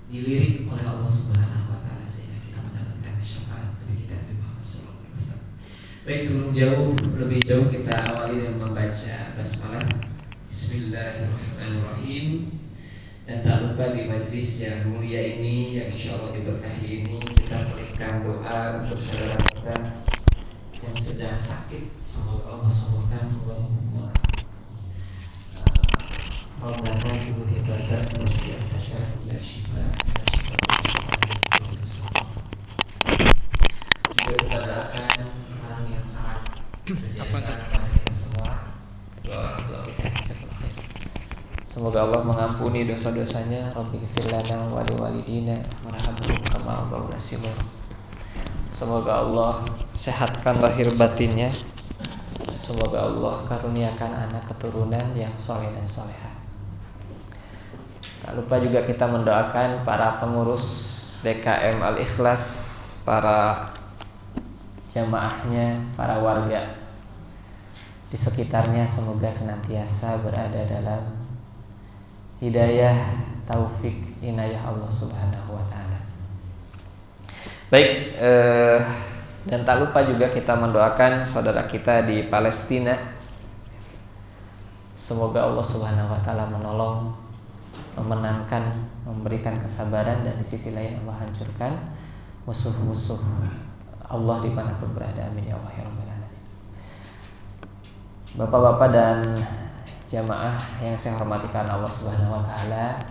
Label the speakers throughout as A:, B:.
A: dilirik oleh Allah Subhanahu wa taala sehingga kita mendapatkan syafaat Nabi kita Nabi Muhammad sallallahu alaihi wasallam. Baik, sebelum lebih jauh kita awali dengan membaca basmalah. Bismillahirrahmanirrahim. Dan tak lupa di majlis yang mulia ini, yang insya Allah diberkahi ini, kita selipkan doa untuk saudara kita yang sedang sakit. Semoga Allah sembuhkan. Allahumma Rabbana subuh ibadah semuanya tasyarah ya syifa juga kita doakan orang yang sangat berjasa kepada kita semua. Doa kita bisa khair. Semoga Allah mengampuni dosa-dosanya. Rabbighfir lana wa liwalidina warhamhum kama rabbayana shighara. Semoga Allah sehatkan lahir batinnya. Semoga Allah karuniakan anak keturunan yang soleh dan soleha. Tak lupa juga kita mendoakan para pengurus DKM Al-Ikhlas, para jamaahnya, para warga di sekitarnya, semoga senantiasa berada dalam hidayah, taufik, inayah Allah Subhanahu wa taala. Baik, dan tak lupa juga kita mendoakan saudara kita di Palestina. Semoga Allah Subhanahu wa taala menolong, memenangkan, memberikan kesabaran, dan di sisi lain Allah hancurkan musuh-musuh Allah dimanapun berada. Amin ya Allah ya Rabbal alamin. Bapak-bapak dan jamaah yang saya hormati karena Allah Subhanahu wa taala,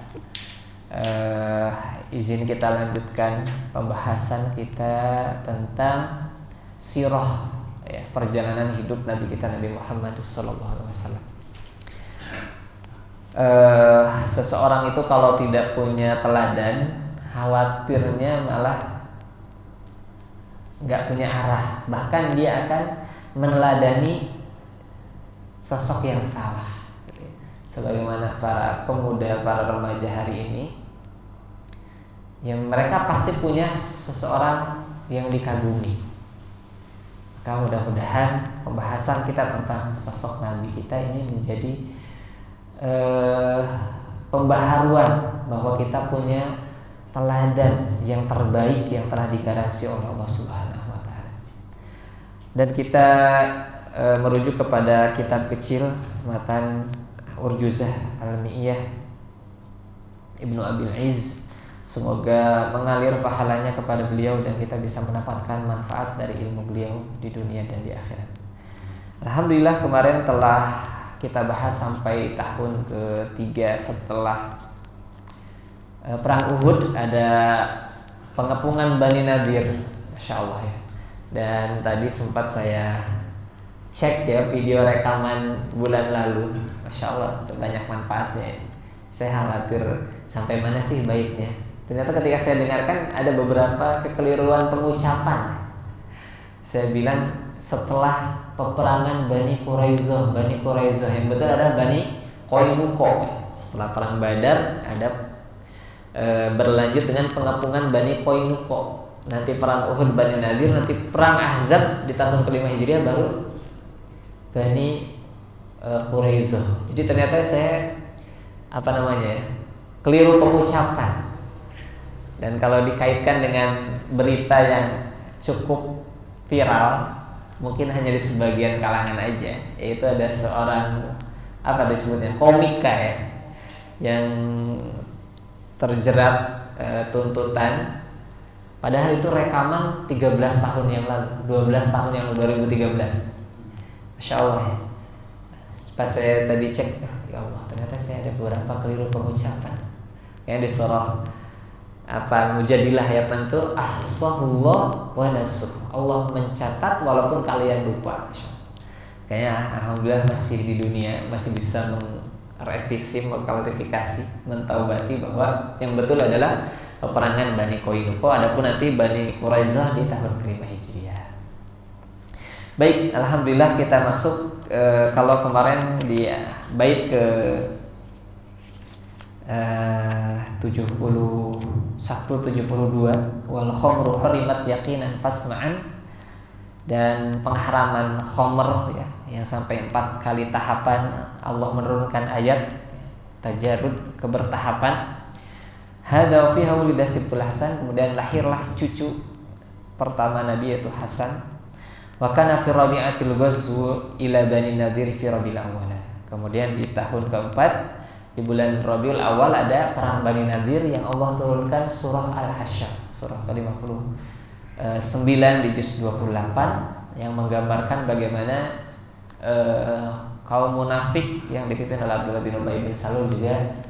A: izin kita lanjutkan pembahasan kita tentang sirah, ya, perjalanan hidup Nabi kita Nabi Muhammad sallallahu alaihi wasallam. Seseorang itu kalau tidak punya teladan, khawatirnya malah nggak punya arah, bahkan dia akan meneladani sosok yang salah. Sebagaimana para pemuda, para remaja hari ini, yang mereka pasti punya seseorang yang dikagumi. Maka mudah-mudahan pembahasan kita tentang sosok Nabi kita ini menjadi pembaharuan bahwa kita punya teladan yang terbaik yang telah digaransi oleh Allah Subhanahu wa taala. Dan kita merujuk kepada kitab kecil Matan Urjuzah Al-Mi'iyah Ibnu Abil Izz. Semoga mengalir pahalanya kepada beliau dan kita bisa mendapatkan manfaat dari ilmu beliau di dunia dan di akhirat. Alhamdulillah, kemarin telah kita bahas sampai tahun ketiga setelah perang Uhud, ada pengepungan Bani Nadir, Masya Allah ya. Dan tadi sempat saya cek ya video rekaman bulan lalu, Masya Allah, banyak manfaatnya. Saya khawatir sampai mana sih baiknya. Ternyata ketika saya dengarkan ada beberapa kekeliruan pengucapan. Saya bilang setelah peperangan Bani Quraizoh yang betul adalah Bani Qainuqa. Setelah perang Badar ada berlanjut dengan pengepungan Bani Qainuqa. Nanti perang Uhud Bani Nadir, nanti perang Ahzab di tahun kelima Hijriah baru Bani Quraizoh. Jadi ternyata saya keliru pengucapan. Dan kalau dikaitkan dengan berita yang cukup viral, mungkin hanya di sebagian kalangan aja, yaitu ada seorang disebutnya komika ya, yang terjerat tuntutan, padahal itu rekaman 13 tahun yang lalu, 12 tahun yang lalu, 2013. Masya Allah ya. Pas saya tadi cek, ya Allah, ternyata saya ada beberapa keliru pengucapan. Yang di surah Mujadilah ayat itu, ahsahullah wa nasuh. Allah mencatat walaupun kalian lupa. Kayaknya alhamdulillah masih di dunia, masih bisa merevisi, mengklarifikasi, mentaubati bahwa yang betul adalah peperangan Bani Qainuqa, adapun nanti Bani Quraizoh di tahun kelima Hijriah. Baik, alhamdulillah kita masuk kalau kemarin di bait ke 71-72, wal khamru hurimat yaqinan fasma'an, dan pengharaman khamr ya, yang sampai 4 kali tahapan Allah menurunkan ayat tajarud, kebertahapan. Hadza fiha wulida Sibtul Hasan, kemudian lahirlah cucu pertama Nabi yaitu Hasan. Wa kana fi rabi'atil ghazw ila Bani Nadir fi Rabiul Awwal. Kemudian di tahun keempat di bulan Rabiul Awal ada perang Bani Nadir yang Allah turunkan surah Al-Hasyr, surah ke-59 di juz 28 yang menggambarkan bagaimana kaum munafik yang dipimpin oleh Abdullah bin Ubay bin Salul juga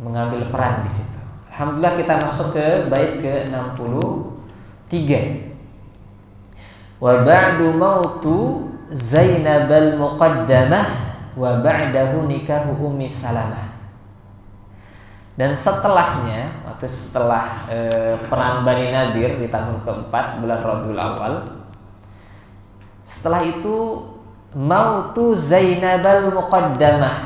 A: mengambil peran di situ. Alhamdulillah kita masuk ke bait ke-63. Wa ba'du mautu Zainab al-Muqaddamah wa ba'dahu nikahu Ummi Salamah. Dan setelahnya, waktu setelah perang Bani Nadir di tahun keempat bulan Rabiul Awal, setelah itu mautu Zainab al-Muqaddamah,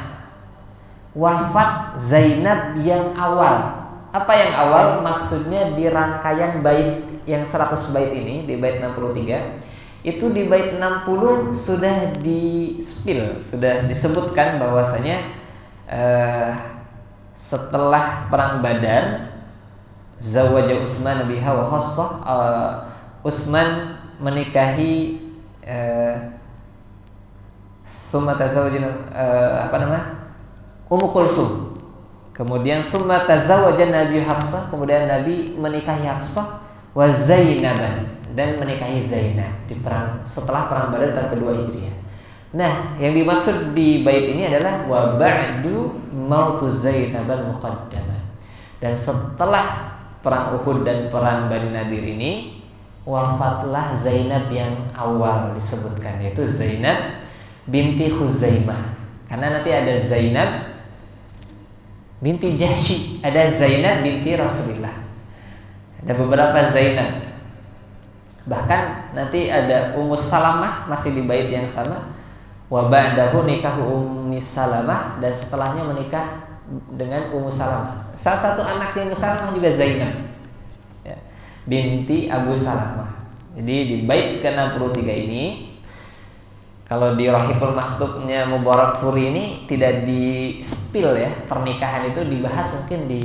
A: wafat Zainab yang awal. Apa yang awal? Maksudnya di rangkaian bait yang 100 bait ini, di bait 63, itu di bait 60 sudah di-spill, sudah disebutkan bahwasanya setelah perang Badar, zawaja Utsman biha wa khassah, Utsman menikahi summa tazawwajna Ummu Kulthum. Kemudian summa tazawwaja Nabi Hafsah, kemudian Nabi menikahi Hafsah wa Zainaban, dan menikahi Zainab di perang setelah perang Badar tahun kedua Hijriah. Nah, yang dimaksud di bait ini adalah wa ba'du mautu Zainab al-Muqaddamah. Dan setelah perang Uhud dan perang Bani Nadir ini, wafatlah Zainab yang awal disebutkan, yaitu Zainab binti Khuzaimah. Karena nanti ada Zainab binti Jahsy, ada Zainab binti Rasulullah. Ada beberapa Zainab. Bahkan nanti ada Ummu Salamah masih di bait yang sama. Wa ba'dahu nikahu Ummi Salamah, dan setelahnya menikah dengan Ummu Salamah. Salah satu anaknya Ummu Salamah juga Zainab, ya, binti Abu Salamah. Jadi di bait ke-63 ini, kalau di Rahibul Makhtubnya Mubarak Furi ini tidak di-spill ya, pernikahan itu dibahas mungkin di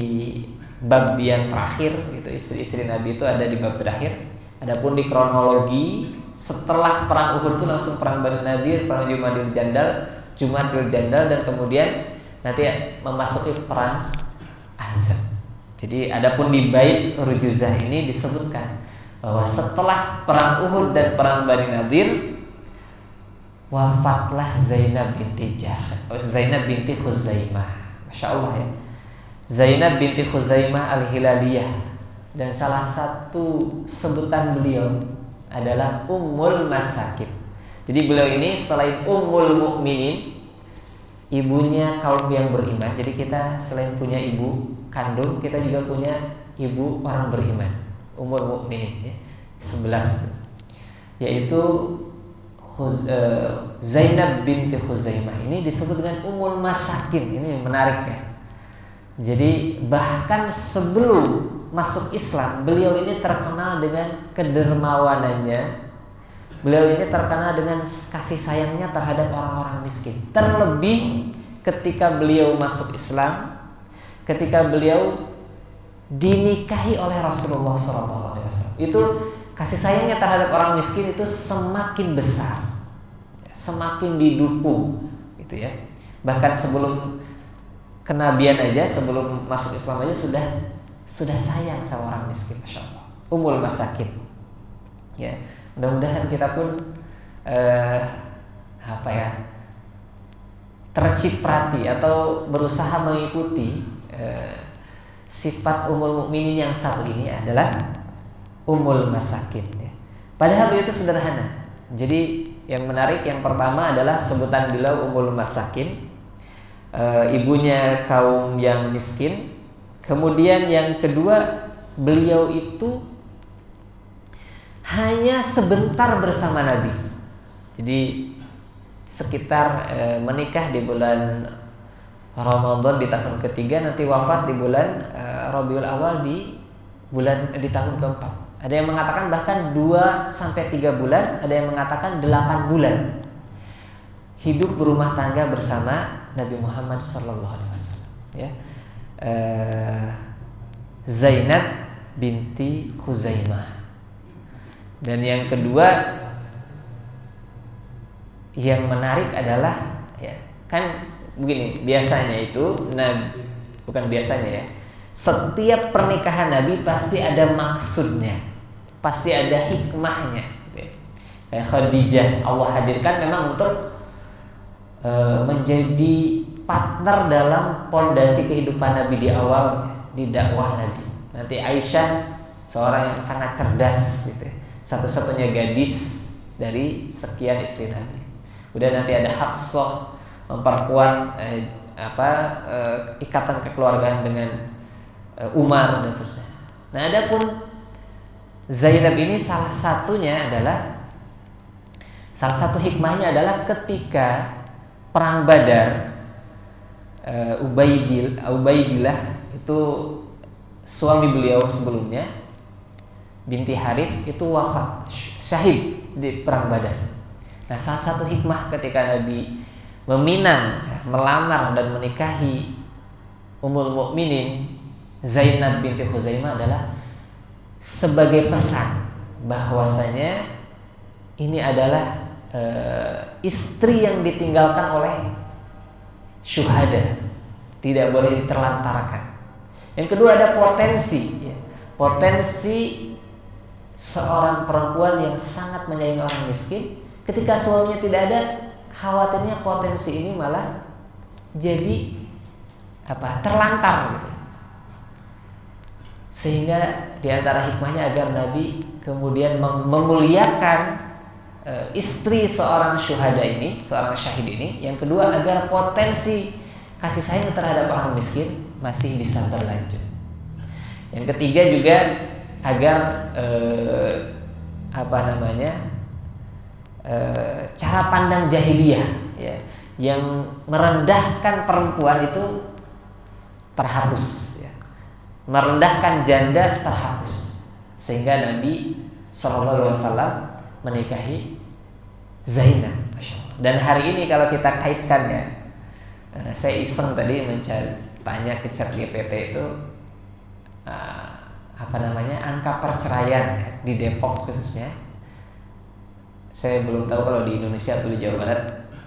A: bab yang terakhir gitu. Istri-istri Nabi itu ada di bab terakhir. Adapun di kronologi setelah perang Uhud itu langsung perang Bani Nadir, perang Jumadil Jandal, dan kemudian nanti memasuki perang Ahzab. Jadi adapun di bait Rujuzah ini disebutkan bahwa setelah perang Uhud dan perang Bani Nadir, wafatlah Zainab binti Khuzaimah. Masya Allah ya, Zainab binti Khuzaimah al-Hilaliyah. Dan salah satu sebutan beliau adalah Ummul Masakin. Jadi beliau ini selain Ummul Mukminin, ibunya kaum yang beriman. Jadi kita selain punya ibu kandung, kita juga punya ibu orang beriman, Ummul Mukminin ya, 11, yaitu Zainab binti Khuzaimah. Ini disebut dengan Ummul Masakin. Ini menarik ya. Jadi bahkan sebelum masuk Islam, beliau ini terkenal dengan kedermawanannya. Beliau ini terkenal dengan kasih sayangnya terhadap orang-orang miskin. Terlebih ketika beliau masuk Islam, ketika beliau dinikahi oleh Rasulullah SAW, itu kasih sayangnya terhadap orang miskin itu semakin besar, semakin didukung, gitu ya. Bahkan sebelum kenabian aja, sebelum masuk Islam aja sudah sayang sama orang miskin, masya Allah. Ummul Masakin. Ya, mudah-mudahan kita pun terciprati atau berusaha mengikuti sifat Ummul Mukminin yang satu ini adalah Ummul Masakin. Ya. Padahal itu sederhana. Jadi yang menarik yang pertama adalah sebutan beliau Ummul Masakin, ibunya kaum yang miskin. Kemudian yang kedua, beliau itu hanya sebentar bersama Nabi. Jadi sekitar menikah di bulan Ramadan di tahun ketiga, nanti wafat di bulan Rabiul Awal di tahun keempat. Ada yang mengatakan bahkan 2-3 bulan, ada yang mengatakan 8 bulan hidup berumah tangga bersama Nabi Muhammad SAW. Ya. Zainab binti Khuzaimah. Dan yang kedua yang menarik adalah ya, kan begini, biasanya itu bukan biasanya ya. Setiap pernikahan Nabi pasti ada maksudnya, pasti ada hikmahnya. Kayak Khadijah, Allah hadirkan memang untuk menjadi partner dalam pondasi kehidupan Nabi di awal, di dakwah Nabi. Nanti Aisyah seorang yang sangat cerdas gitu, satu-satunya gadis dari sekian istri Nabi. Udah nanti ada Hafsah memperkuat ikatan kekeluargaan dengan Umar dan seterusnya. Nah, adapun Zainab ini salah satu hikmahnya adalah ketika perang Badar, Ubaidillah itu suami beliau sebelumnya, binti Harith itu wafat, syahid di perang Badar. Nah, salah satu hikmah ketika Nabi meminang, melamar dan menikahi Ummul Mukminin Zainab binti Khuzaimah adalah sebagai pesan bahwasanya ini adalah istri yang ditinggalkan oleh syuhada, tidak boleh diterlantarkan. Yang kedua ada potensi seorang perempuan yang sangat menyayangi orang miskin. Ketika suaminya tidak ada, khawatirnya potensi ini malah jadi terlantar gitu. Sehingga diantara hikmahnya agar Nabi kemudian memuliakan istri seorang syuhada ini, seorang syahid ini. Yang kedua agar potensi kasih sayang terhadap orang miskin masih bisa berlanjut. Yang ketiga juga agar cara pandang jahiliyah ya, yang merendahkan perempuan itu terhapus ya. Merendahkan janda terhapus. Sehingga Nabi SAW menikahi Zainab. Dan hari ini kalau kita kaitkan ya, saya iseng tadi tanya ke ChatGPT itu angka perceraian ya, di Depok khususnya. Saya belum tahu kalau di Indonesia atau di Jawa Barat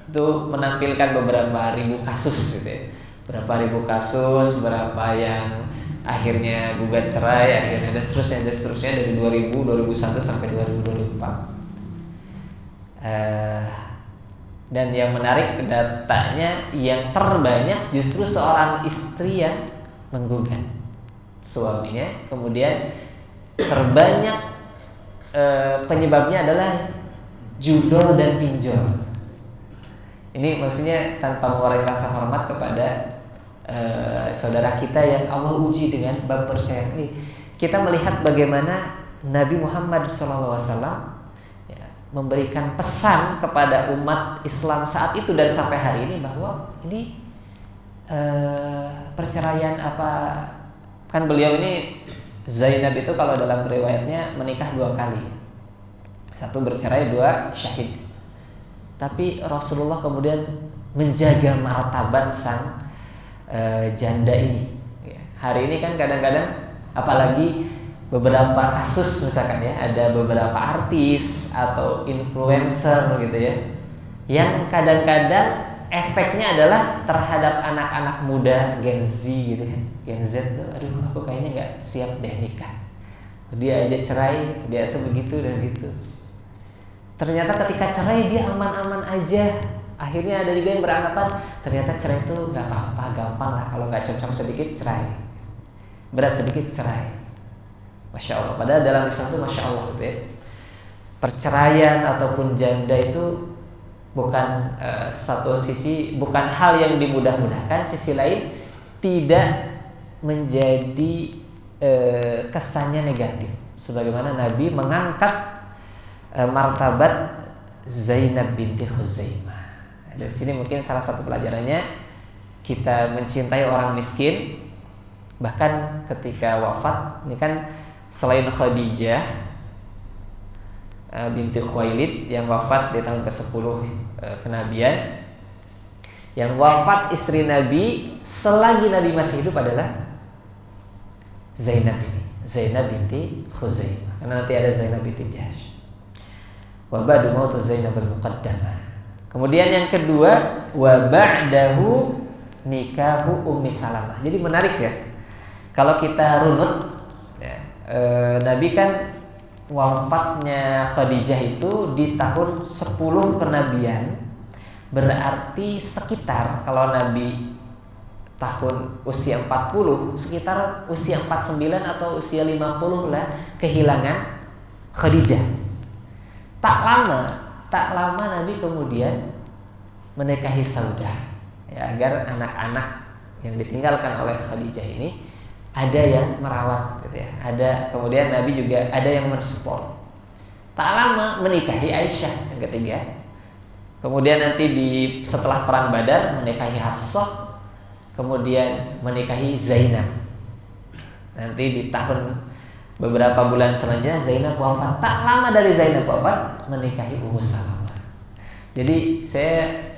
A: itu menampilkan beberapa ribu kasus gitu ya. Berapa ribu kasus, berapa yang akhirnya gugat cerai, akhirnya dan seterusnya dari 2000, 2001 sampai 2024. Dan yang menarik datanya yang terbanyak justru seorang istri yang menggugat suaminya, kemudian terbanyak penyebabnya adalah judol dan pinjol. Ini maksudnya tanpa mengurangi rasa hormat kepada saudara kita yang Allah uji dengan bab percaya ini. Kita melihat bagaimana Nabi Muhammad SAW memberikan pesan kepada umat Islam saat itu dan sampai hari ini bahwa ini perceraian kan beliau ini Zainab itu kalau dalam riwayatnya menikah 2 kali, 1 bercerai, 2 syahid. Tapi Rasulullah kemudian menjaga martabat sang janda ini. Hari ini kan kadang-kadang apalagi beberapa kasus misalkan ya, ada beberapa artis atau influencer gitu ya, yang kadang-kadang efeknya adalah terhadap anak-anak muda Gen Z gitu ya. Gen Z tuh, aduh aku kayaknya nggak siap deh nikah, dia aja cerai, dia tuh begitu dan gitu. Ternyata ketika cerai dia aman-aman aja. Akhirnya ada juga yang beranggapan ternyata cerai itu nggak apa-apa, gampang lah, kalau nggak cocok sedikit cerai, berat sedikit cerai. Masya Allah. Padahal dalam Islam itu Masya Allah gitu ya, perceraian ataupun janda itu bukan satu sisi bukan hal yang dimudah-mudahkan, sisi lain tidak menjadi kesannya negatif. Sebagaimana Nabi mengangkat martabat Zainab binti Khuzaimah. Dari sini mungkin salah satu pelajarannya kita mencintai orang miskin. Bahkan ketika wafat, ini kan selain Khadijah binti Khuwailid yang wafat di tahun ke-10 kenabian, yang wafat istri Nabi selagi Nabi masih hidup adalah Zainab ini, Zainab binti Khuzaimah. Karena nanti ada Zainab binti Jahsy. Wa ba'du mautu Zainab al-Muqaddamah. Kemudian yang kedua, wa ba'dahu nikahu Ummi Salamah. Jadi menarik ya. Kalau kita runut ya, Nabi kan wafatnya Khadijah itu di tahun 10 kenabian. Berarti sekitar kalau Nabi tahun usia 40, sekitar usia 49 atau usia 50 lah kehilangan Khadijah. Tak lama Nabi kemudian menikahi Saudah ya, agar anak-anak yang ditinggalkan oleh Khadijah ini ada yang merawat gitu ya. Kemudian Nabi juga ada yang mensupport. Tak lama menikahi Aisyah yang ketiga. Kemudian nanti setelah perang Badar menikahi Hafsah, kemudian menikahi Zainab. Nanti di tahun beberapa bulan selanjutnya Zainab wafat. Tak lama dari Zainab wafat menikahi Ummu Salamah. Jadi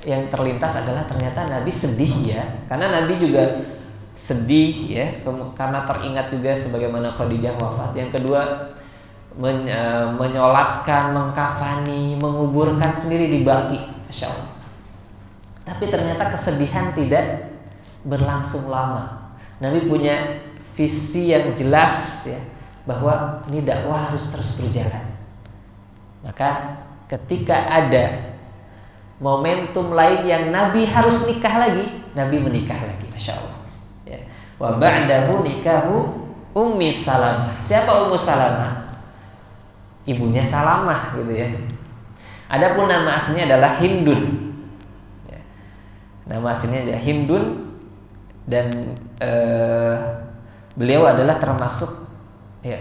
A: yang terlintas adalah ternyata Nabi sedih ya, karena Nabi juga sedih ya, karena teringat juga sebagaimana Khadijah wafat. Yang kedua menyolatkan, mengkafani, menguburkan sendiri di Baqi, Masya Allah. Tapi ternyata kesedihan tidak berlangsung lama. Nabi punya visi yang jelas ya, bahwa ini dakwah harus terus berjalan. Maka ketika ada momentum lain yang Nabi harus nikah lagi, Nabi menikah lagi, Masya Allah ya. Wa ba'dahu nikahu Ummi Salamah. Siapa Ummu Salamah? Ibunya Salamah gitu ya. Adapun nama aslinya adalah Hindun ya. Nama aslinya adalah Hindun. Dan beliau adalah termasuk ya,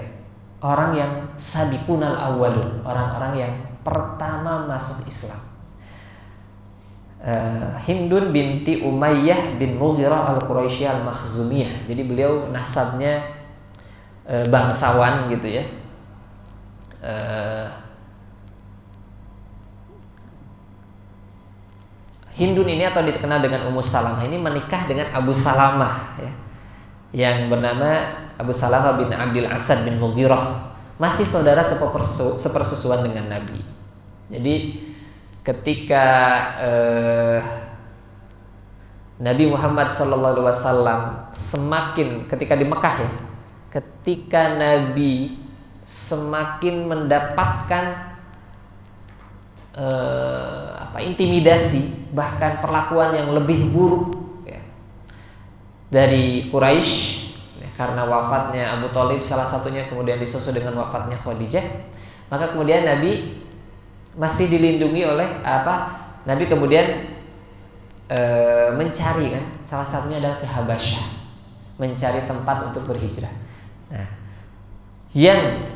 A: orang yang sabiqunal awwalun, orang-orang yang pertama masuk Islam. Hindun binti Umayyah bin Mughirah al-Quraisyah al-Makhzumiyah. Jadi beliau nasabnya bangsawan gitu ya. Hindun ini atau dikenal dengan Ummu Salamah ini menikah dengan Abu Salamah ya, yang bernama Abu Salamah bin Abdul Asad bin Mughirah, masih saudara sepersusuan dengan Nabi. Jadi ketika Nabi Muhammad SAW semakin, ketika di Mekah ya, ketika Nabi semakin mendapatkan intimidasi, bahkan perlakuan yang lebih buruk ya, dari Quraisy ya, karena wafatnya Abu Thalib salah satunya, kemudian disusul dengan wafatnya Khadijah, maka kemudian Nabi masih dilindungi oleh Nabi kemudian mencari kan, salah satunya adalah ke Habasyah, mencari tempat untuk berhijrah. Nah, yang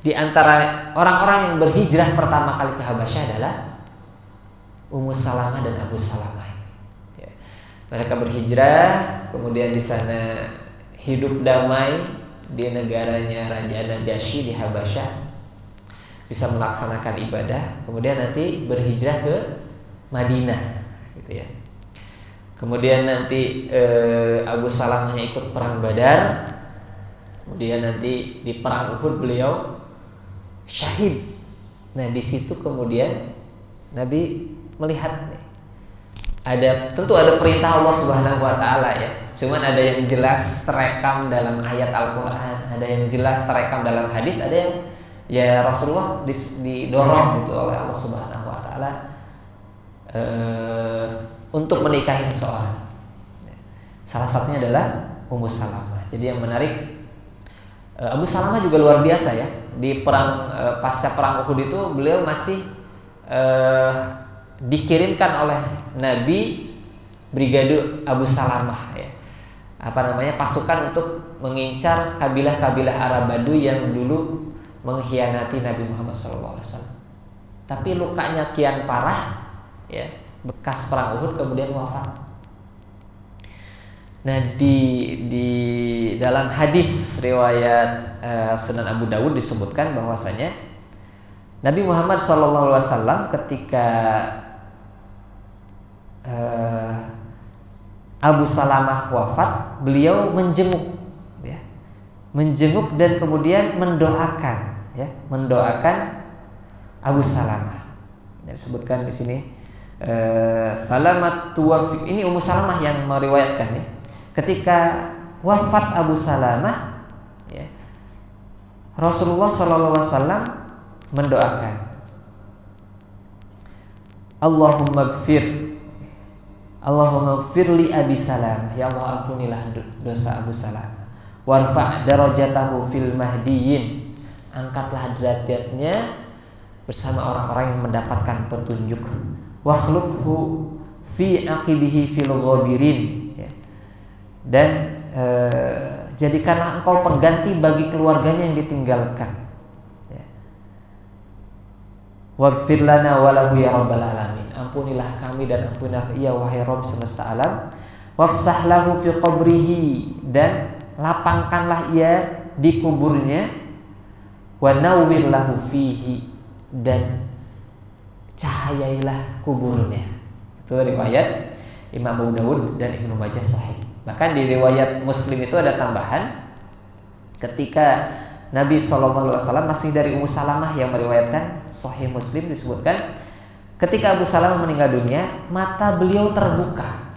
A: di antara orang-orang yang berhijrah pertama kali ke Habasyah adalah Ummu Salamah dan Abu Salamah. Ya. Mereka berhijrah, kemudian di sana hidup damai di negaranya Raja Najasyi di Habasyah, bisa melaksanakan ibadah, kemudian nanti berhijrah ke Madinah, gitu ya. Kemudian nanti Abu Salamahnya ikut perang Badar, kemudian nanti di perang Uhud beliau syahid. Nah di situ kemudian Nabi melihat nih, tentu ada perintah Allah Subhanahu Wa Taala ya. Cuman ada yang jelas terekam dalam ayat Al-Quran, ada yang jelas terekam dalam hadis, ada yang ya Rasulullah didorong gitu oleh Allah Subhanahu Wa Taala untuk menikahi seseorang. Salah satunya adalah Ummu Salamah. Jadi yang menarik, Abu Salamah juga luar biasa ya. Di perang pasca perang Uhud itu beliau masih dikirimkan oleh Nabi brigade Abu Salamah ya. Pasukan untuk mengincar kabilah-kabilah Arab Baduy yang dulu mengkhianati Nabi Muhammad SAW. Tapi lukanya kian parah ya, bekas perang Uhud, kemudian wafat. Nah di dalam hadis riwayat Sunan Abu Dawud disebutkan bahwasanya Nabi Muhammad SAW ketika Abu Salamah wafat, beliau menjenguk ya, menjenguk dan kemudian mendoakan, ya, mendoakan Abu Salamah. Dan disebutkan di sini falamat tuwafi, ini Ummu Salamah yang meriwayatkan, ya. Ketika wafat Abu Salamah, ya, Rasulullah SAW mendoakan, Allahumma gfir li Abi Salamah, ya Allah ampunilah dosa Abu Salamah, warfa' darajatahu fil mahdiyyin, angkatlah derajatnya bersama orang-orang yang mendapatkan petunjuk, wakhlufhu fi aqibihi fil ghabirin, ya. Dan jadikanlah engkau pengganti bagi keluarganya yang ditinggalkan, ya. Waghfir lana walahu ya rabbal alamin, ampunilah kami dan ampunilah ia wahai Rabb semesta alam. Wafsah lahu fi qabrihi, dan lapangkanlah ia di kuburnya. Wa nawwir lahu fihi, dan cahayailah kuburnya. Itu riwayat Imam Abu Dawud dan Ibnu Majah sahih. Bahkan di riwayat Muslim itu ada tambahan, ketika Nabi SAW masih dari Ummu Salamah yang meriwayatkan, sahih Muslim disebutkan, ketika Abu Salamah meninggal dunia, mata beliau terbuka,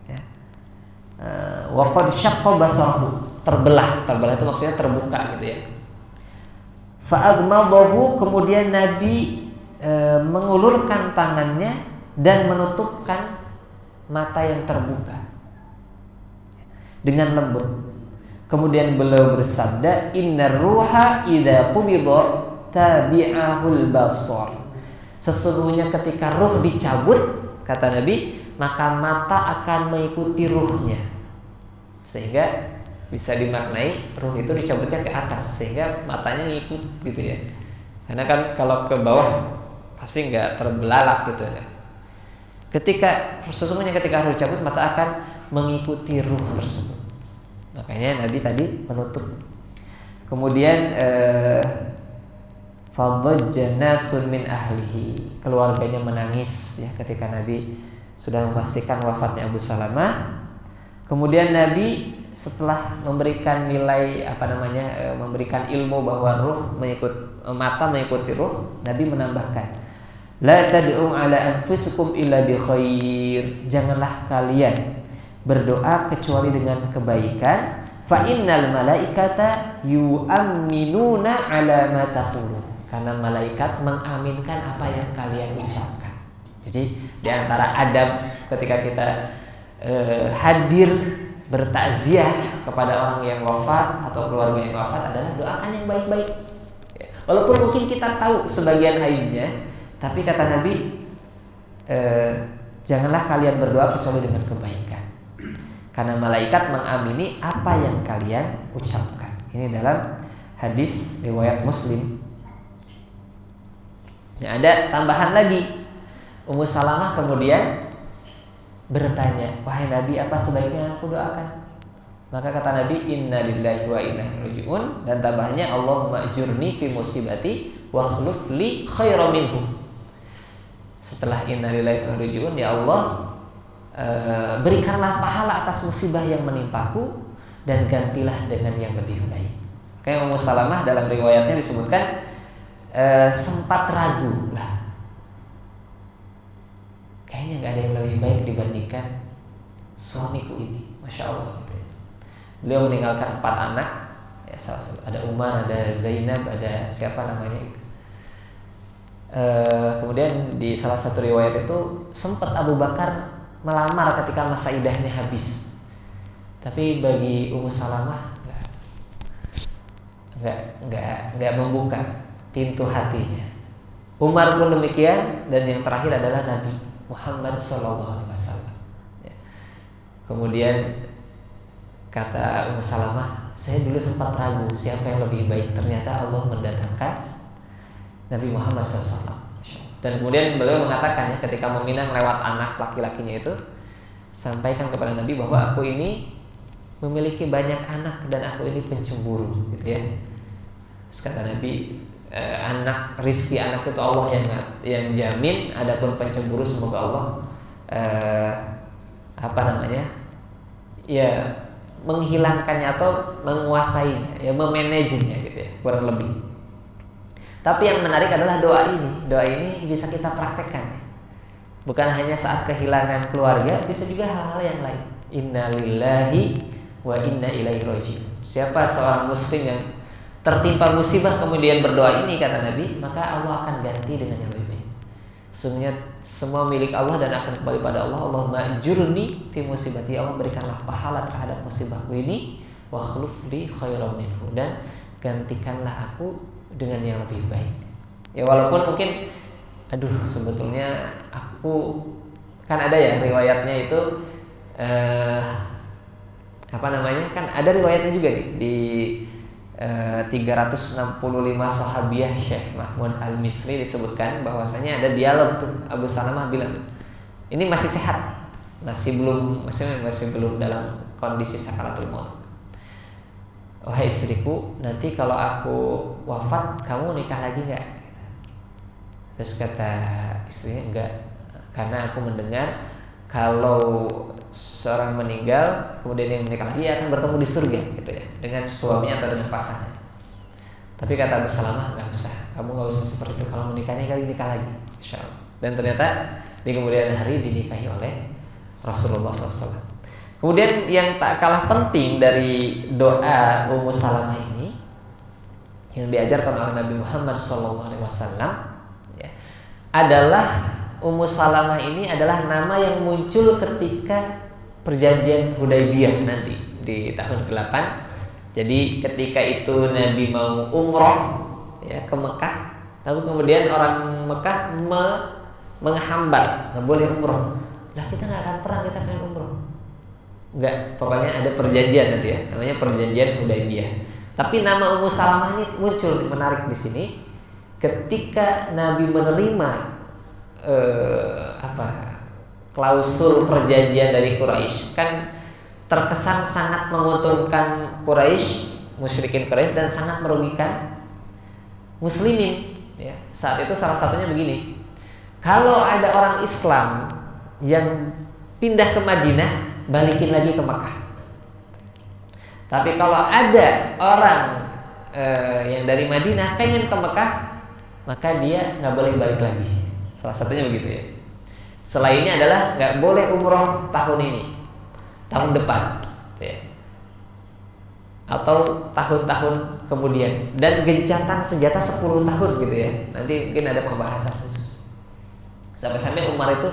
A: ya. Wa qad syaqqa basarahu, terbelah itu maksudnya terbuka gitu, ya. Fa'agmadahu, kemudian Nabi mengulurkan tangannya dan menutupkan mata yang terbuka dengan lembut. Kemudian beliau bersabda, innar ruha idza qubida tabi'ahul basar, sesungguhnya ketika ruh dicabut, kata Nabi, maka mata akan mengikuti ruhnya. Sehingga bisa dimaknai ruh itu dicabutnya ke atas sehingga matanya ngikut gitu, ya. Karena kan kalau ke bawah pasti nggak terbelalak gitu, ya. Sesungguhnya ketika ruh dicabut, mata akan mengikuti ruh tersebut. Makanya Nabi tadi menutup. Kemudian fadhajja nasun min ahlihi, keluarganya menangis, ya, ketika Nabi sudah memastikan wafatnya Abu Salamah. Kemudian Nabi setelah memberikan nilai memberikan ilmu bahwa mata mengikuti ruh, Nabi menambahkan, la tad'u ala anfusikum illa bi khair, janganlah kalian berdoa kecuali dengan kebaikan, fa innal malaikata yu'minuna ala ma taqulun, karena malaikat mengaminkan apa yang kalian ucapkan. Jadi di antara adab ketika kita hadir bertakziah kepada orang yang wafat atau keluarga yang wafat adalah doakan yang baik-baik. Walaupun mungkin kita tahu sebagian aibnya, tapi kata Nabi, janganlah kalian berdoa kecuali dengan kebaikan, karena malaikat mengamini apa yang kalian ucapkan. Ini dalam hadis riwayat Muslim. Ada tambahan lagi. Ummu Salamah kemudian bertanya, wahai Nabi, apa sebaiknya aku doakan? Maka kata Nabi, inna lillahi wa inna ilaihi raji'un, dan tambahnya, Allahumma ajurni fi musibati wa akhlif li khairan minhu. Setelah inna lillahi wa inna ilaihi raji'un, ya Allah, berikanlah pahala atas musibah yang menimpaku dan gantilah dengan yang lebih baik. Kayak Ummu Salamah dalam riwayatnya disebutkan sempat ragu lah, kayaknya nggak ada yang lebih baik dibandingkan suamiku ini, masya Allah. Beliau meninggalkan 4 anak, ya, salah satu ada Umar, ada Zainab, ada siapa namanya itu. Kemudian di salah satu riwayat itu sempat Abu Bakar melamar ketika masa idahnya habis, tapi bagi Ummu Salamah nggak membuka pintu hatinya. Umar pun demikian, dan yang terakhir adalah Nabi Muhammad SAW. Ya. Kemudian kata Ummu Salamah, saya dulu sempat ragu siapa yang lebih baik. Ternyata Allah mendatangkan Nabi Muhammad SAW. Dan kemudian beliau mengatakan, ya, ketika meminang lewat anak laki-lakinya itu, sampaikan kepada Nabi bahwa aku ini memiliki banyak anak dan aku ini pencemburu, gitu, ya. Terus kata Nabi, rizki anak itu Allah yang jamin, adapun pencemburu semoga Allah ya menghilangkannya atau menguasainya, ya memanajenya gitu ya, kurang lebih. Tapi yang menarik adalah doa ini. Doa ini bisa kita praktekkan. Bukan hanya saat kehilangan keluarga, bisa juga hal-hal yang lain. Inna lillahi wa inna ilaihi raji'un. Siapa seorang muslim yang tertimpa musibah kemudian berdoa ini, kata Nabi, maka Allah akan ganti dengan yang lebih baik. Sesungguhnya semua milik Allah dan akan kembali pada Allah. Allahumma ajurni fi musibati. Allah berikanlah pahala terhadap musibahku ini, wa khluf li khairan minhu, dan gantikanlah aku dengan yang lebih baik. Ya walaupun mungkin sebetulnya aku kan ada ya riwayatnya itu kan ada riwayatnya juga nih di 365 sahabiah Syekh Mahmud Al-Misri disebutkan bahwasanya ada dialog tuh. Abu Salamah bilang, ini masih sehat, masih belum dalam kondisi sakaratul maut. Wahai istriku, nanti kalau aku wafat kamu nikah lagi nggak? Terus kata istrinya, enggak, karena aku mendengar kalau seorang meninggal kemudian yang menikah lagi akan bertemu di surga gitu ya, dengan suaminya atau dengan pasangan. Tapi kata Abu Salamah, nggak usah, kamu nggak usah seperti itu. Kalau menikahnya kali nikah lagi, insya Allah. Dan ternyata di kemudian hari dinikahi oleh Rasulullah SAW. Kemudian yang tak kalah penting dari doa Ummu Salamah ini yang diajarkan oleh Nabi Muhammad SAW adalah Ummu Salamah ini adalah nama yang muncul ketika perjanjian Hudaybiyah nanti di tahun ke-8. Jadi ketika itu Nabi mau umroh ya ke Mekah, lalu kemudian orang Mekah menghambat, nggak boleh umroh. Lah kita nggak akan perang, kita akan umroh. Enggak, pokoknya ada perjanjian nanti ya, namanya perjanjian Hudaybiyah. Tapi nama Ummu Salamah ini muncul, menarik di sini. Ketika Nabi menerima klausul perjanjian dari Quraisy, kan terkesan sangat menguntungkan Quraisy, musyrikin Quraisy, dan sangat merugikan muslimin. Ya, saat itu salah satunya begini, kalau ada orang Islam yang pindah ke Madinah, balikin lagi ke Mekah. Tapi kalau ada orang yang dari Madinah pengen ke Mekah, maka dia nggak boleh balik lagi. Salah satunya begitu ya. Selainnya adalah nggak boleh umroh tahun ini, tahun depan, ya. Atau tahun-tahun kemudian. Dan gencatan senjata 10 tahun gitu ya. Nanti mungkin ada pembahasan khusus. Sampai-sampai Umar itu,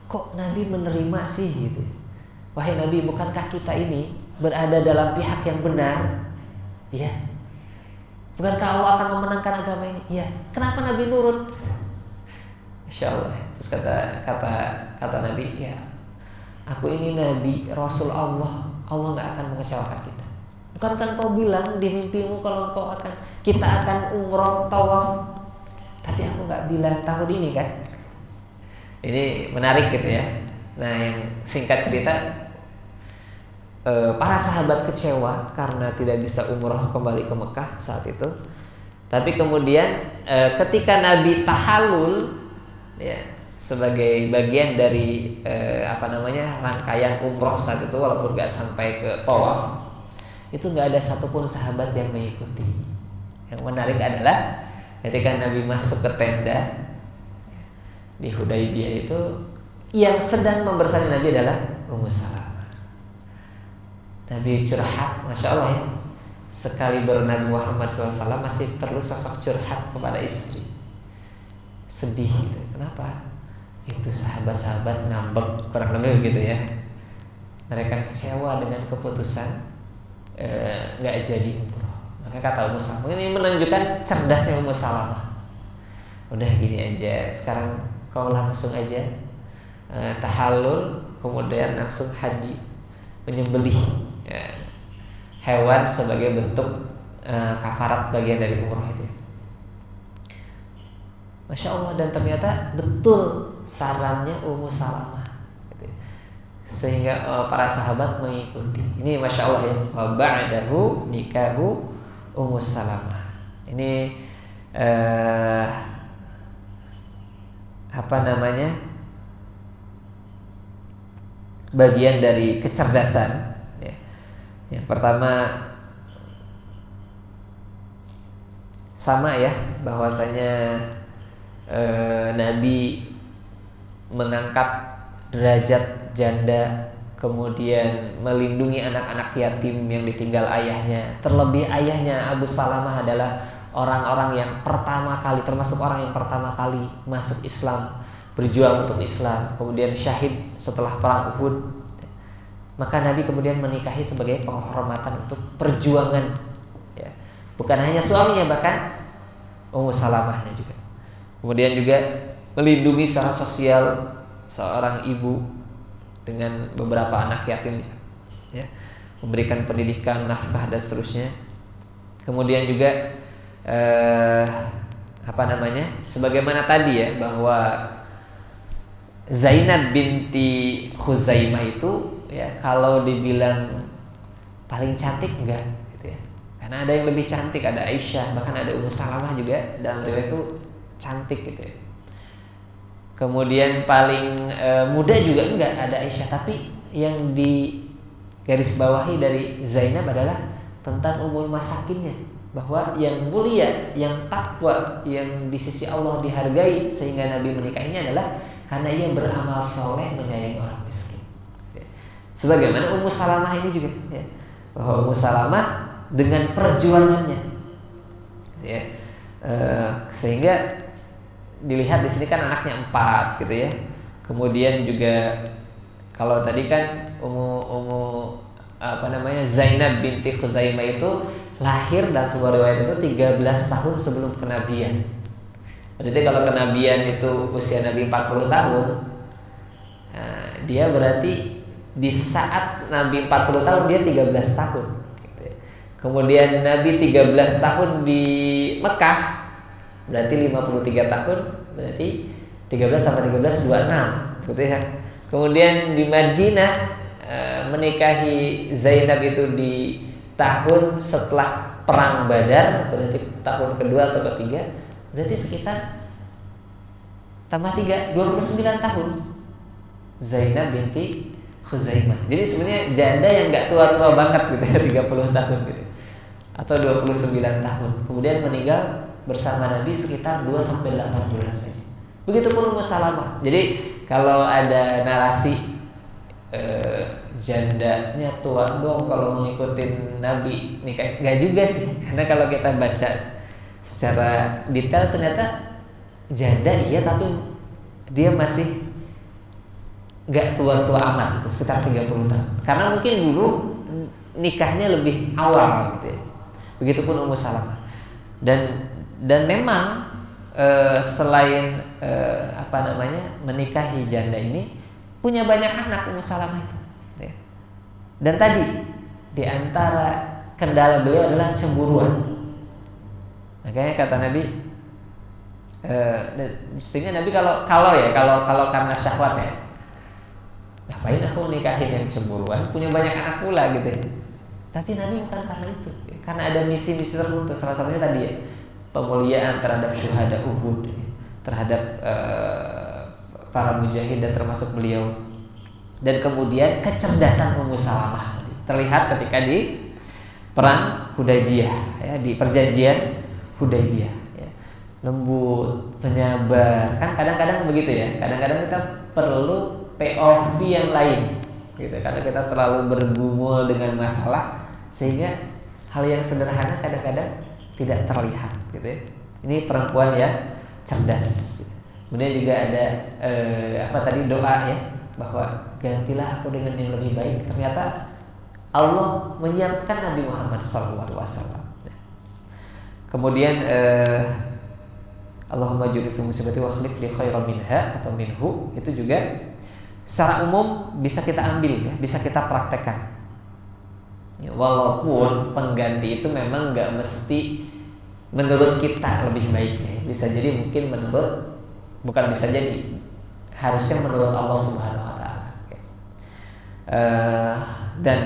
A: kok Nabi menerima sih gitu. Wahai Nabi, bukankah kita ini berada dalam pihak yang benar? Iya. Bukankah Allah akan memenangkan agama ini? Iya. Kenapa Nabi nurut? Insya Allah. Terus kata Nabi, ya, aku ini Nabi, Rasul Allah. Allah nggak akan mengecewakan kita. Bukankah kau bilang di mimpimu kalau kita akan umroh tawaf? Tapi aku nggak bilang tahun ini kan? Ini menarik gitu ya. Nah, yang singkat cerita, para sahabat kecewa karena tidak bisa umroh kembali ke Mekah saat itu. Tapi kemudian ketika Nabi tahallul, ya, sebagai bagian dari rangkaian umroh saat itu, walaupun nggak sampai ke tawaf, itu nggak ada satupun sahabat yang mengikuti. Yang menarik adalah ketika Nabi masuk ke tenda di Hudaybiyah itu, yang sedang membersami Nabi adalah Ummu Salamah. Nabi curhat, Masya Allah ya. Sekali Nabi Muhammad SAW masih perlu sosok curhat kepada istri. Sedih gitu. Kenapa? Itu sahabat-sahabat ngambek, kurang lebih begitu ya. Mereka kecewa dengan keputusan gak jadi umroh. Maka kata Ummu Salamah, ini menunjukkan cerdasnya Ummu Salamah. Udah gini aja, sekarang kau langsung aja tahallul, kemudian langsung haji, menyembelih hewan sebagai bentuk kafarat bagian dari umroh itu. Masya Allah, dan ternyata betul sarannya Ummu Salamah, gitu. Sehingga para sahabat mengikuti. Ini Masya Allah ya. Wa ba'dahu nikahu Ummu Salamah. Ini bagian dari kecerdasan. Yang pertama, sama ya, bahwasanya Nabi mengangkat derajat janda, kemudian melindungi anak-anak yatim yang ditinggal ayahnya. Terlebih ayahnya Abu Salamah adalah orang-orang yang pertama kali, termasuk orang yang pertama kali masuk Islam, berjuang untuk Islam, kemudian syahid setelah perang Uhud. Maka Nabi kemudian menikahi sebagai penghormatan untuk perjuangan, ya. Bukan hanya suaminya, bahkan Ummu Salamahnya juga. Kemudian juga melindungi secara sosial seorang ibu dengan beberapa anak yatim, ya, memberikan pendidikan, nafkah dan seterusnya. Kemudian juga sebagaimana tadi ya, bahwa Zainab binti Khuzaimah itu ya, kalau dibilang paling cantik enggak gitu ya, karena ada yang lebih cantik, ada Aisyah, bahkan ada Ummu Salamah juga dalam riwayat itu cantik gitu ya. Kemudian paling muda juga enggak, ada Aisyah. Tapi yang di garis bawahi dari Zainab adalah tentang umul masakinnya, bahwa yang mulia, yang takwa, yang di sisi Allah dihargai sehingga Nabi menikahinya adalah karena ia beramal soleh menyayangi orang miskin. Sebagaimana Ummu Salamah ini juga, ya, bahwa Ummu Salamah dengan perjuangannya, ya, sehingga dilihat di sini kan anaknya 4 gitu ya. Kemudian juga kalau tadi kan Zainab binti Khuzaimah itu lahir dalam sebuah riwayat itu 13 tahun sebelum kenabian. Berarti kalau kenabian itu usia Nabi 40 tahun, nah, dia berarti di saat Nabi 40 tahun dia 13 tahun gitu ya. Kemudian Nabi 13 tahun di Mekah, berarti 53 tahun, berarti 13 sama 13 26 gitu ya. Kemudian di Madinah menikahi Zainab itu di tahun setelah perang Badar, berarti tahun kedua atau ketiga, berarti sekitar tambah 3, 29 tahun Zainab binti Khuzaimah. Jadi sebenarnya janda yang gak tua-tua banget gitu ya, 30 tahun gitu, atau 29 tahun. Kemudian meninggal bersama Nabi sekitar 2-8 bulan saja. Begitupun Ummu Salamah. Jadi kalau ada narasi jandanya tua dong kalau mengikutin Nabi nikah, enggak juga sih. Karena kalau kita baca secara detail ternyata janda iya, tapi dia masih enggak tua-tua amat, itu sekitar 30 tahun. Karena mungkin dulu nikahnya lebih awal gitu ya. Begitupun Ummu Salamah. Dan memang selain menikahi janda ini, punya banyak anak Ummu Salamah itu, ya. Dan tadi di antara kendala beliau adalah cemburuan. Makanya kata Nabi, sehingga Nabi kalau karena syahwat ya, ngapain aku nikahin yang cemburuan, punya banyak anak pula gitu ya. Tapi Nabi bukan karena itu, ya. Karena ada misi-misi tertentu. Salah satunya tadi ya, pemuliaan terhadap syuhada Uhud, ya, terhadap para mujahid dan termasuk beliau. Dan kemudian kecerdasan Ummu Salamah terlihat ketika di perang Hudaybiyah, ya, di perjanjian Hudaybiyah, ya. Lembut, penyabar. Kan kadang-kadang begitu ya. Kadang-kadang kita perlu POV yang lain gitu, karena kita terlalu bergumul dengan masalah sehingga hal yang sederhana kadang-kadang tidak terlihat gitu ya. Ini perempuan yang cerdas. Kemudian juga ada doa ya, bahwa gantilah aku dengan yang lebih baik. Ternyata Allah menyiapkan Nabi Muhammad SAW. Kemudian Allahumma jurni fi musibati wa khlif li khairan minha atau minhu, itu juga secara umum bisa kita ambil ya, bisa kita praktekkan. Ya, walaupun pengganti itu memang nggak mesti menurut kita lebih baik ya. Bisa jadi mungkin harusnya menurut Allah Subhanahu wa taala. Dan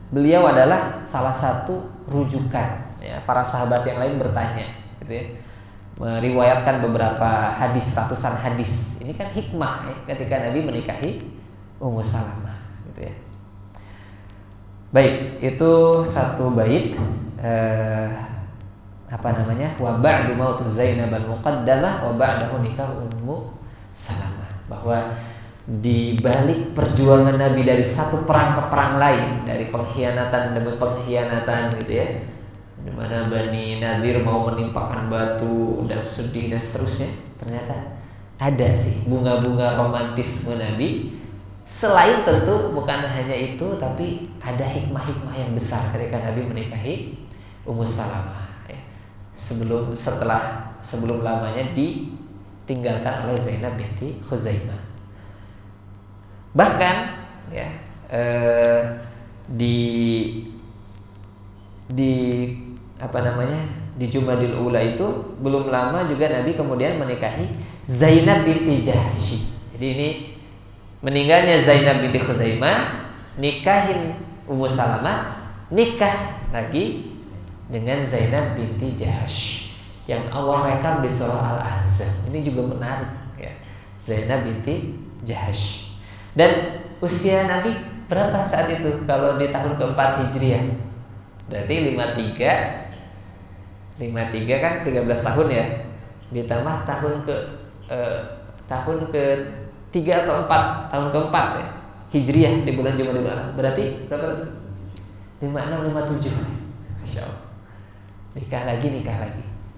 A: beliau adalah salah satu rujukan ya. Para sahabat yang lain bertanya gitu ya, meriwayatkan beberapa hadis, ratusan hadis. Ini kan hikmah ya, ketika Nabi menikahi Ummu Salamah gitu ya. Baik, itu satu bait wa ba'du mautu Zainab al-Muqaddamah wa ba'dahu nikah Ummu Salamah, bahwa di balik perjuangan Nabi dari satu perang ke perang lain, dari pengkhianatan demi pengkhianatan gitu ya, di mana Bani Nadir mau menimpakan batu dan sedih dan seterusnya, ternyata ada sih bunga-bunga romantisme Nabi. Selain tentu bukan hanya itu, tapi ada hikmah-hikmah yang besar ketika Nabi menikahi Ummu Salamah ya. Sebelum lamanya ditinggalkan oleh Zainab binti Khuzaimah. Bahkan ya di Jumadil Ula itu belum lama juga Nabi kemudian menikahi Zainab binti Jahsy. Jadi ini meninggalnya Zainab binti Khuzaimah, nikahin Ummu Salamah, nikah lagi dengan Zainab binti Jahsy yang Allah rekam di surah Al-Ahzab. Ini juga menarik ya. Zainab binti Jahsy. Dan usia Nabi berapa saat itu? Kalau di tahun keempat Hijriah, berarti 53 kan 13 tahun ya. Ditambah tahun ke 3 atau 4, tahun keempat ya, Hijriah di bulan Jumadil Ula. Berarti berapa? 56, 57. Masya Allah. Nikah lagi.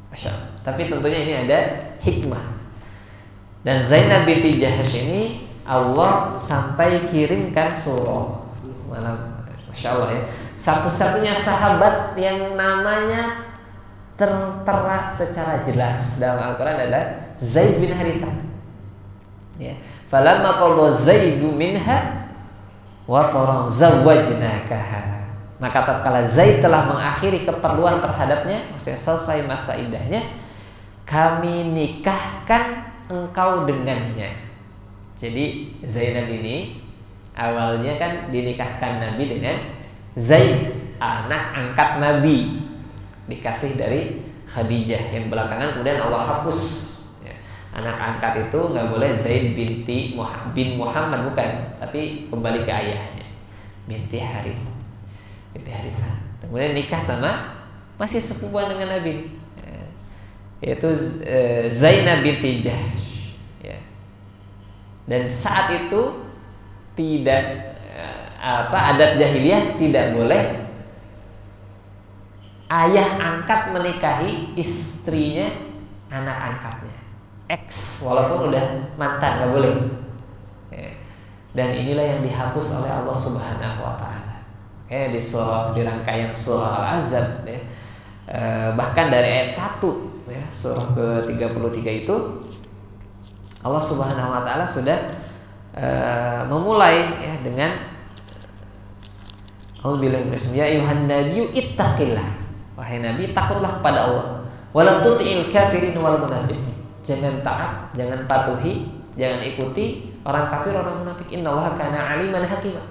A: Masya Allah. Tapi tentunya ini ada hikmah. Dan Zainab binti Jahsy ini Allah sampai kirimkan surah. Masya Allah ya. Satu-satunya sahabat yang namanya tertera secara jelas dalam Al-Quran adalah Zaid bin Harithah. Ya. Falamma qada Zaidu minha wa taran zawwajnakaha. Maka tatkala Zaid telah mengakhiri keperluan terhadapnya, maksudnya selesai masa iddahnya, kami nikahkan engkau dengannya. Jadi Zainab ini awalnya kan dinikahkan Nabi dengan Zaid, anak angkat Nabi, dikasih dari Khadijah, yang belakangan kemudian Allah hapus ya. Anak angkat itu nggak boleh Zaid bin Muhammad, bukan, tapi kembali ke ayahnya, binti Harithah. Kemudian nikah sama masih sepupuan dengan Nabi ya, yaitu Zainab binti Jahsy ya. Dan saat itu tidak adat jahiliyah tidak boleh ayah angkat menikahi istrinya anak angkatnya, ex, walaupun udah mantan, nggak boleh ya. Dan inilah yang dihapus oleh Allah Subhanahu wa Ta'ala di rangkaian surah Al-Ahzab ya. Bahkan dari ayat 1 ya, surah ke-33 itu Allah Subhanahu wa Ta'ala sudah memulai ya dengan A'udzubillahi minasyaitonir rajim. Ya ayuhan nabiyyu ittaqillah. Wahai Nabi, takutlah kepada Allah. Wala tuti'il kafirin wal munafiqin. Jangan taat, jangan patuhi, jangan ikuti orang kafir, orang munafik. Innallaha kana aliman hakima.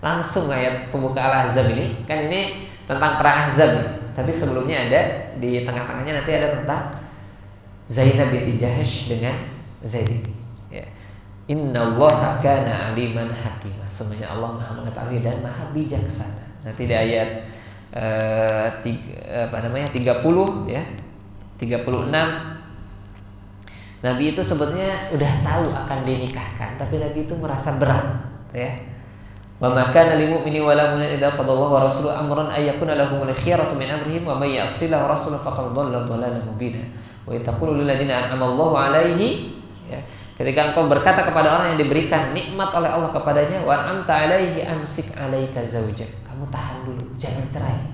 A: Langsung ayat pembuka Al-Ahzab ini, kan ini tentang perang Ahzab ya. Tapi sebelumnya ada di tengah-tengahnya nanti ada tentang Zainab binti Jahsy dengan Zaid ya. Innallaha kana aliman hakima. Sebenarnya Allah Maha mengetahui dan Maha bijaksana. Nanti di ayat 30 ya, 36 Nabi itu sebetulnya udah tahu akan dinikahkan, tapi Nabi itu merasa berat ya. Wa ma kana lil mu'mini wa la mu'minatin idza qadallahu wa rasuluhu amran ay yakuna lahumul khiyaratu min amrihim wa may ya'silahu rasulahu faqad dhalla dhalalan mubina. Wa taqulu lil ladzina an'ama Allahu 'alaihi ya. Ketika engkau berkata kepada orang yang diberikan nikmat oleh Allah kepadanya, wa amta 'alaihi amsik 'alaika zaujak. Kamu tahan dulu, jangan cerai.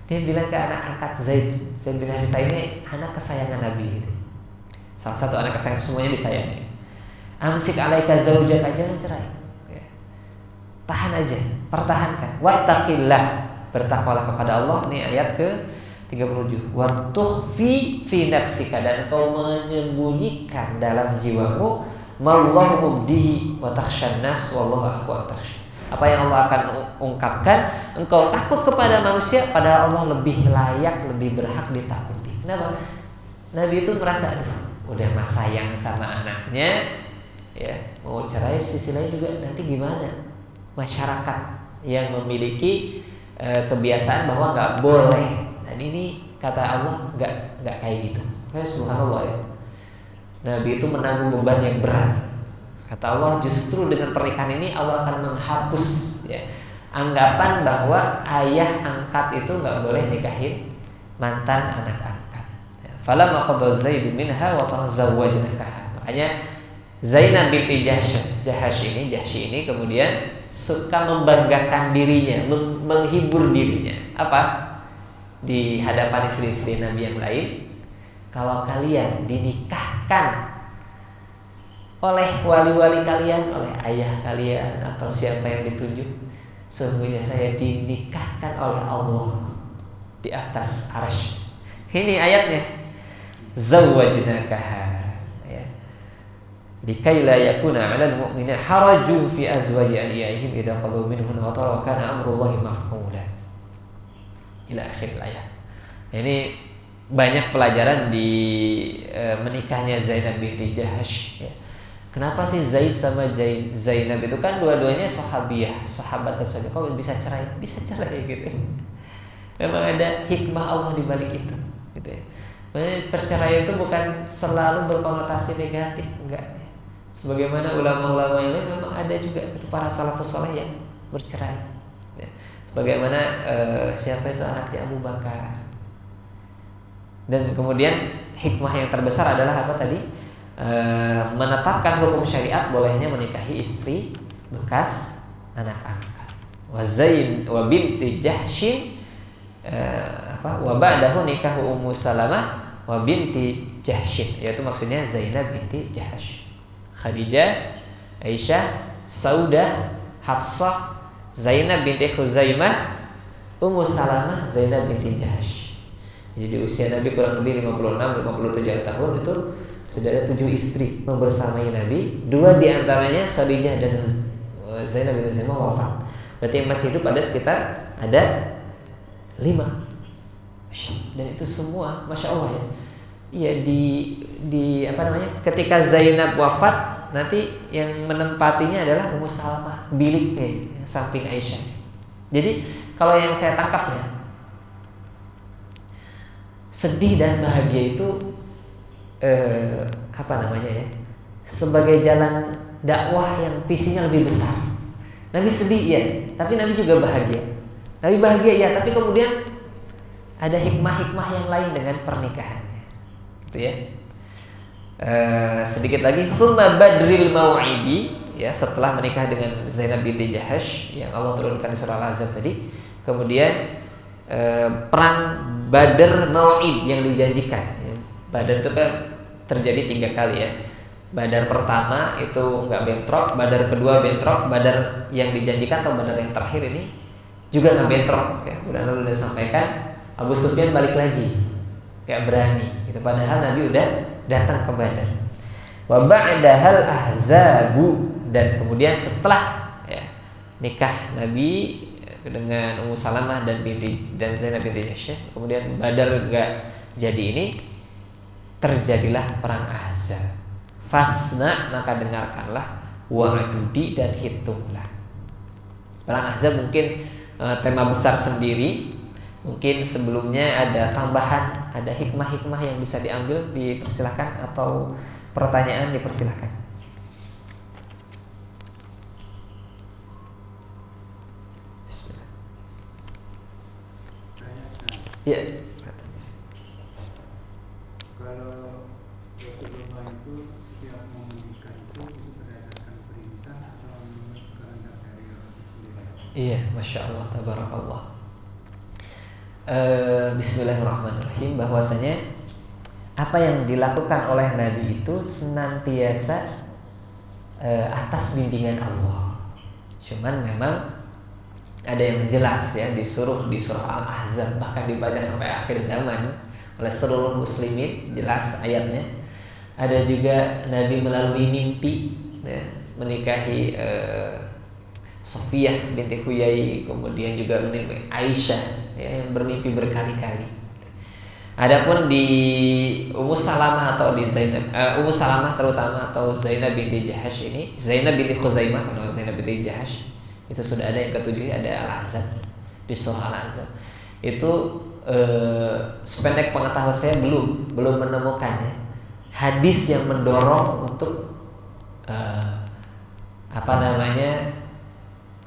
A: Dia bilang ke anak angkat Zaid bin Harithah, ini anak kesayangan Nabi gitu. Salah satu anak kesayangan, semuanya disayangi. Amsik 'alaika zaujak, jangan cerai. Tahan aja, pertahankan. Wattaqillah, bertakwalah kepada Allah. Ini ayat ke-37. Wa tukhfi fi nafsika, dan engkau menyembunyikan dalam jiwamu mallahu mubdihi wa takhshan nas wallahu ahqqu takhsha. Apa yang Allah akan ungkapkan, engkau takut kepada manusia, padahal Allah lebih layak, lebih berhak ditakuti. Kenapa? Nabi itu merasa udah mas sayang sama anaknya ya, mau cerai, di sisi lain juga nanti gimana masyarakat yang memiliki kebiasaan bahwa nggak boleh, dan ini kata Allah nggak kayak gitu. Kayak subhanallah ya. Nabi itu menanggung beban yang berat. Kata Allah, justru dengan pernikahan ini Allah akan menghapus ya anggapan bahwa ayah angkat itu nggak boleh nikahin mantan anak angkat. Falamma qada Zaid minha wa tazawwajnakaha. Makanya Zainab binti Jahsy ini kemudian suka membanggakan dirinya, menghibur dirinya. Apa? Di hadapan istri-istri Nabi yang lain, kalau kalian dinikahkan oleh wali-wali kalian, oleh ayah kalian atau siapa yang ditunjuk, sesungguhnya saya dinikahkan oleh Allah di atas arsy. Ini ayatnya. Zawwajnakaha. Ya. Likai la yakuna 'alal mu'minina harajun fi azwaji adiyaihim idza qadu minhunna wa tara kana amrullahi maf'ula. Ila akhir ayat. Ini banyak pelajaran di menikahnya Zainab binti Jahsy ya. Kenapa sih Zaid sama Zainab itu kan dua-duanya sahabiah, sahabat dan sahabat, kok bisa cerai? Bisa cerai gitu. Memang ada hikmah Allah di balik itu, gitu ya. Perceraian itu bukan selalu berkonotasi negatif, enggak. Sebagaimana ulama-ulama yang lain memang ada juga itu para salafus saleh yang bercerai. Ya. Sebagaimana siapa itu anaknya Abu Bakar. Dan kemudian hikmah yang terbesar adalah apa tadi? Menetapkan hukum syariat bolehnya menikahi istri bekas anak angkat. Wa binti Jahsy wa ba'dahu nikahu Ummu Salamah wa binti Jahsy, yaitu maksudnya Zainab binti Jahsy. Khadijah, Aisyah, Saudah, Hafsah, Zainab binti Khuzaimah, Ummu Salamah, Zainab binti Jahsy. Jadi di usia Nabi kurang lebih 56-57 tahun itu sudah ada 7 istri membersamai Nabi. 2 diantaranya Khadijah dan Zainab binti Zainab wafat. Berarti yang masih hidup ada sekitar ada 5. Dan itu semua Masya Allah ya. Iya di apa namanya? Ketika Zainab wafat, nanti yang menempatinya adalah Ummu Salamah, biliknya samping Aisyah. Jadi kalau yang saya tangkap ya, sedih dan bahagia itu apa namanya ya, sebagai jalan dakwah yang visinya lebih besar. Nabi sedih ya, tapi Nabi juga bahagia. Nabi bahagia ya, tapi kemudian ada hikmah-hikmah yang lain dengan pernikahannya, gitu ya. Sedikit lagi, thumma badril mau'idi ya, setelah menikah dengan Zainab binti Jahsy yang Allah turunkan di surah Al-Ahzab tadi, kemudian perang Badr Mau'id yang dijanjikan. Badar itu kan terjadi 3 kali ya. Badar pertama itu nggak bentrok, Badar kedua bentrok, Badar yang dijanjikan atau Badar yang terakhir ini juga nggak bentrok. Ya, udah sampaikan, Abu Sufyan balik lagi, kayak berani. Gitu. Padahal Nabi udah datang ke Badar. Wa ba'dahal ahzabu, dan kemudian setelah ya, nikah Nabi dengan Ummu Salamah dan Zainab binti Jahsy, kemudian Badar nggak jadi ini, terjadilah perang Ahzab. Fasna, maka dengarkanlah, wa'dudi, dan hitunglah. Perang Ahzab mungkin tema besar sendiri. Mungkin sebelumnya ada tambahan, ada hikmah-hikmah yang bisa diambil, dipersilakan, atau pertanyaan dipersilakan. Bismillah. Ya.
B: Kalau Rasulullah itu setiap mau menikah itu berdasarkan perintah atau menurut kehendak dari Rasulullah?
A: Iya, Masya Allah, tabarakallah. Bismillahirrahmanirrahim. Bahwasanya apa yang dilakukan oleh Nabi itu senantiasa atas bimbingan Allah. Cuman memang ada yang jelas ya, disuruh di surah Al-Ahzab, bahkan dibaca sampai akhir zaman oleh seluruh muslimin, jelas ayatnya. Ada juga Nabi melalui mimpi ya, menikahi Sofiyah binti Huyai, kemudian juga menikahi Aisyah ya, yang bermimpi berkali-kali. Adapun di Ummu Salamah atau di Zainab, Ummu Salamah terutama atau Zainab binti Jahsy ini, Zainab binti Khuzaimah, kalau Zainab binti Jahsy itu sudah ada yang ketujuh, ada Al-Ahzab, di surah Al-Ahzab. Itu sependek pengetahuan saya belum menemukan ya, hadis yang mendorong untuk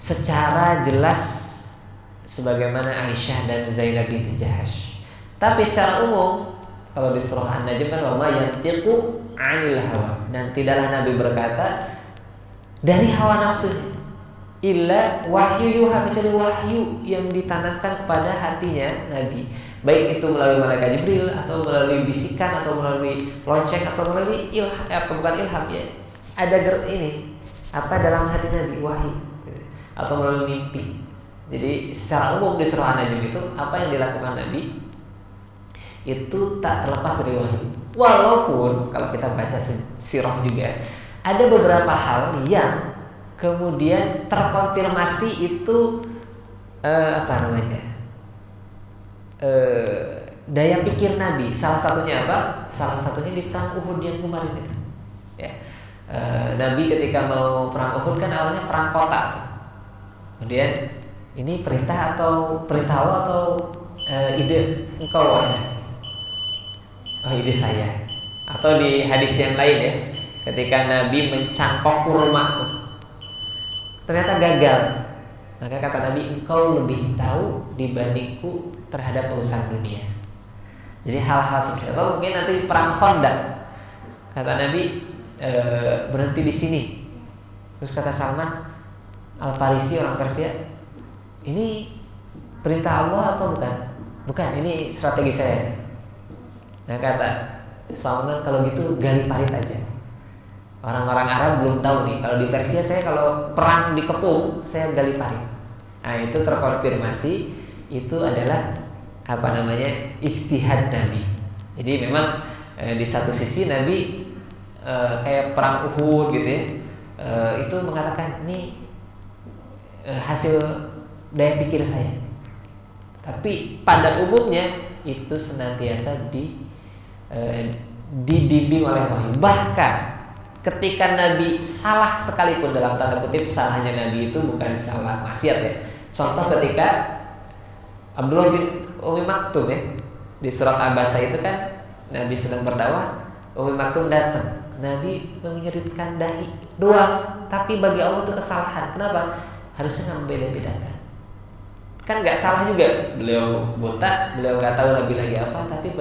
A: secara jelas sebagaimana Aisyah dan Zainab binti Jahash. Tapi secara umum kalau di surah An-Najm kan wa ma yantiqu 'anil hawa, dan tidaklah Nabi berkata dari hawa nafsunya, illa wahyu yuha, kecuali wahyu yang ditanamkan kepada hatinya Nabi, baik itu melalui malaikat Jibril atau melalui bisikan atau melalui lonceng atau melalui bukan ilham ya, ada dalam hati Nabi wahyu atau melalui mimpi. Jadi secara umum di surah An-Najm itu apa yang dilakukan Nabi itu tak terlepas dari wahyu. Walaupun kalau kita baca sirah juga ada beberapa hal yang kemudian terkonfirmasi itu daya pikir Nabi. Salah satunya apa? Salah satunya di perang Uhud yang kemarin itu. Ya. Nabi ketika mau perang Uhud kan awalnya perang kota. Kemudian ini perintah Allah atau ide engkau ide saya. Atau di hadis yang lain ya, ketika Nabi mencangkok kurma tuh, ternyata gagal. Maka kata Nabi, engkau lebih tahu dibandingku terhadap urusan dunia. Jadi hal-hal seperti itu. Atau mungkin nanti perang Khandaq, kata Nabi berhenti di sini. Terus kata Salman Al-Farisi, orang Persia, ini perintah Allah atau bukan? Bukan, ini strategi saya. Nah kata Salman, kalau gitu gali parit aja. Orang-orang Arab belum tahu nih, kalau di Persia saya kalau perang dikepung, saya gali parit. Nah itu terkonfirmasi, itu adalah ijtihad Nabi. Jadi memang di satu sisi Nabi kayak perang Uhud gitu ya, itu mengatakan ini hasil daya pikir saya. Tapi pada umumnya itu senantiasa dibimbing oleh wahyu. Bahkan ketika Nabi salah sekalipun, dalam tanda kutip salahnya Nabi itu bukan salah maksiat ya. Contoh ketika Abdullah bin Umi Maktum ya, di surat Abasa itu kan Nabi sedang berdakwah, Umi Maktum datang, Nabi menyeritkan dahi doang, tapi bagi Allah itu kesalahan. Kenapa? Harusnya nggak membeda-bedakan. Kan nggak salah juga, beliau buta, beliau nggak tahu Nabi lagi apa, tapi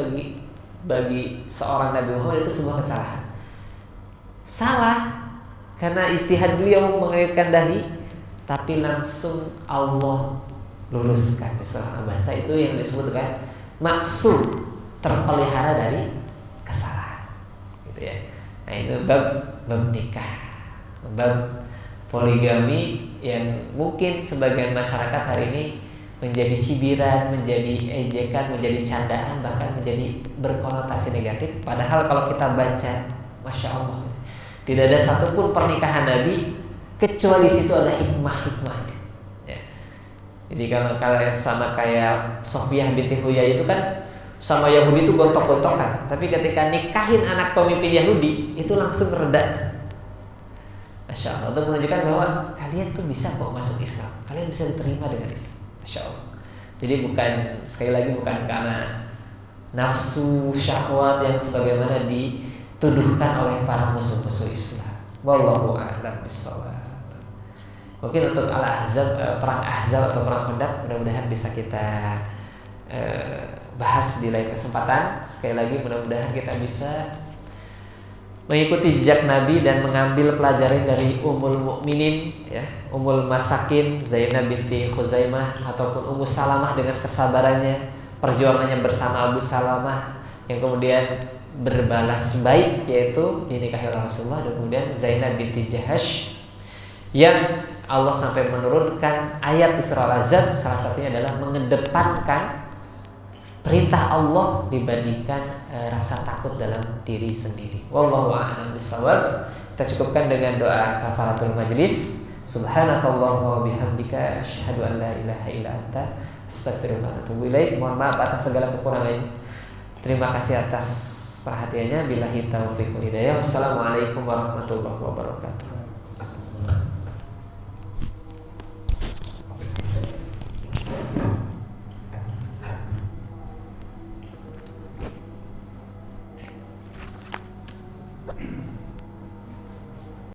A: bagi seorang Nabi Muhammad itu sebuah kesalahan. Salah karena istihad beliau mengeritkan dahi, tapi langsung Allah luruskan. Di surah Abasa itu yang disebutkan maksud terpelihara dari kesalahan, gitu ya. Nah itu bab nikah, bab poligami yang mungkin sebagian masyarakat hari ini menjadi cibiran, menjadi ejekan, menjadi candaan, bahkan menjadi berkonotasi negatif. Padahal kalau kita baca, Masya Allah, tidak ada satupun pernikahan Nabi kecuali situ ada hikmah-hikmahnya. Ya. Jadi kalau sama kayak Sofiyah binti Huyai itu kan sama Yahudi itu gontok-gontokan, tapi ketika nikahin anak pemimpin Yahudi itu langsung reda. Masya Allah, untuk menunjukkan bahwa kalian tuh bisa kok masuk Islam, kalian bisa diterima dengan Islam. Masya Allah. Jadi sekali lagi bukan karena nafsu syahwat yang sebagaimana dituduhkan oleh para musuh-musuh Islam. Wallahu a'lam bishawab. Mungkin untuk perang Ahzab atau perang Khandaq mudah-mudahan bisa kita bahas di lain kesempatan. Sekali lagi mudah-mudahan kita bisa mengikuti jejak Nabi dan mengambil pelajaran dari Ummul Mukminin ya, Ummul Masakin Zainab binti Khuzaimah ataupun Ummu Salamah dengan kesabarannya, perjuangannya bersama Abu Salamah yang kemudian berbalas baik, yaitu dinikahi oleh Rasulullah, dan kemudian Zainab binti Jahash yang Allah sampai menurunkan ayat di surah Al-Ahzab, salah satunya adalah mengedepankan perintah Allah dibandingkan rasa takut dalam diri sendiri. Wallahu a'lam bishawab. Kita cukupkan dengan doa kafaratul majlis. Subhanakallahumma wa bihamdika asyhadu an la ilaha illa anta astaghfiruka wa atubu ilaik. Mohon maaf atas segala kekurangan. Terima kasih atas perhatiannya. Billahi taufiq wal hidayah. Wassalamualaikum warahmatullahi wabarakatuh.